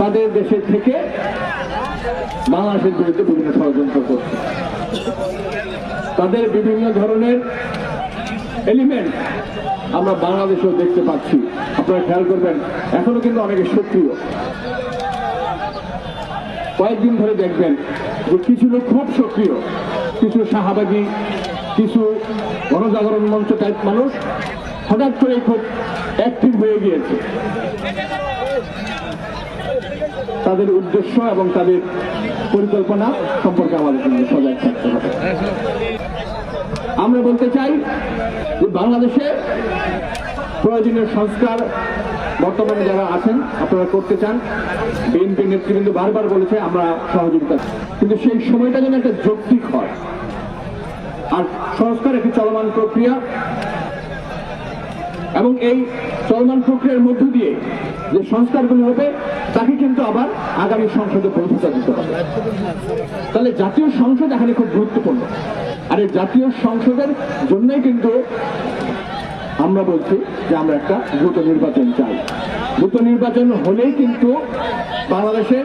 তাদের দেশে থেকে বাংলাদেশের বিরুদ্ধে বিভিন্ন ষড়যন্ত্র করছে। তাদের বিভিন্ন ধরনের এলিমেন্ট আমরা বাংলাদেশেও দেখতে পাচ্ছি। আপনারা খেয়াল করবেন, এখনো কিন্তু অনেকে সক্রিয়। কয়েকদিন ধরে দেখবেন যে কিছু লোক খুব সক্রিয়, কিছু শাহবাগী, কিছু গণজাগরণ মঞ্চ টাইপ মানুষ হঠাৎ করে খুব অ্যাক্টিভ হয়ে গিয়েছে। তাদের উদ্দেশ্য এবং তাদের পরিকল্পনা সম্পর্কে আমাদের কিন্তু সজাগ থাকতে হবে। আমরা বলতে চাই যে বাংলাদেশে প্রয়োজনীয় সংস্কার বর্তমানে যারা আছেন আপনারা করতে চান, বিএনপি নেতৃবৃন্দ বারবার বলেছে আমরা সহযোগিতা, কিন্তু সেই সময়টা যেন একটা যৌক্তিক হয়। আর সংস্কার একটি চলমান প্রক্রিয়া এবং এই চলমান প্রক্রিয়ার মধ্য দিয়ে যে সংস্কারগুলি হবে তাকে কিন্তু আবার আগামী সংসদে পৌঁছতে দিতে হবে। তাহলে জাতীয় সংসদ এখানে খুব গুরুত্বপূর্ণ। আর এই জাতীয় সংসদের জন্যই কিন্তু আমরা বলছি যে আমরা একটা দ্রুত নির্বাচন চাই। দ্রুত নির্বাচন হলেই কিন্তু বাংলাদেশের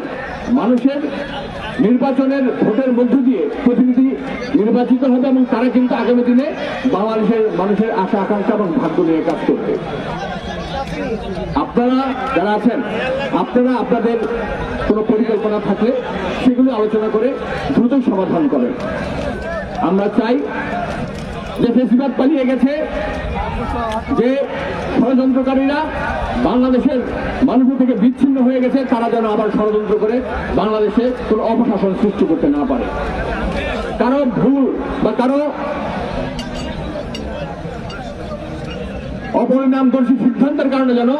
মানুষের নির্বাচনের ভোটের মধ্য দিয়ে প্রতিনিধি নির্বাচিত হবে এবং তারা কিন্তু আগামী দিনে বাংলাদেশের মানুষের আশা আকাঙ্ক্ষা এবং ভাগ্য নিয়ে কাজ করবে। আপনারা যারা আছেন, আপনারা আপনাদের কোনো পরিকল্পনা থাকলে সেগুলো আলোচনা করে দ্রুত সমাধান করেন। আমরা চাই যে ফেসিবাদ পালিয়ে গেছে, যে ষড়যন্ত্রকারীরা বাংলাদেশের মানুষের থেকে বিচ্ছিন্ন হয়ে গেছে, তারা যেন আবার ষড়যন্ত্র করে বাংলাদেশে কোনো অপশাসন সৃষ্টি করতে না পারে। কারো ভুল বা কারো অপরিণামদর্শী সিদ্ধান্তের কারণে যেন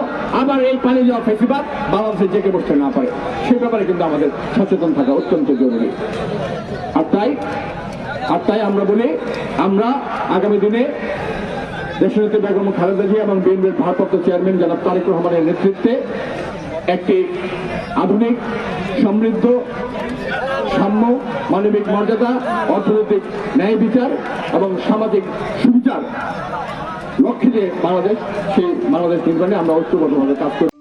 আবার এই পালিয়ে যাওয়া ফেসিবাদ বাংলাদেশে জেঁকে বসতে না পারে, সে ব্যাপারে কিন্তু আমাদের সচেতন থাকা অত্যন্ত জরুরি। আর তাই আমরা বলি, আমরা আগামী দিনে দেশনেত্রী বেগম খালেদা জিয়া এবং বিএনপির ভারপ্রাপ্ত চেয়ারম্যান জনাব তারেক রহমানের নেতৃত্বে একটি আধুনিক, সমৃদ্ধ, সাম্য, মানবিক মর্যাদা, অর্থনৈতিক ন্যায় বিচার এবং সামাজিক সুবিচার লক্ষ্যে যে বাংলাদেশ, সেই বাংলাদেশ নির্মাণে আমরা ঐক্যবদ্ধভাবে কাজ করি।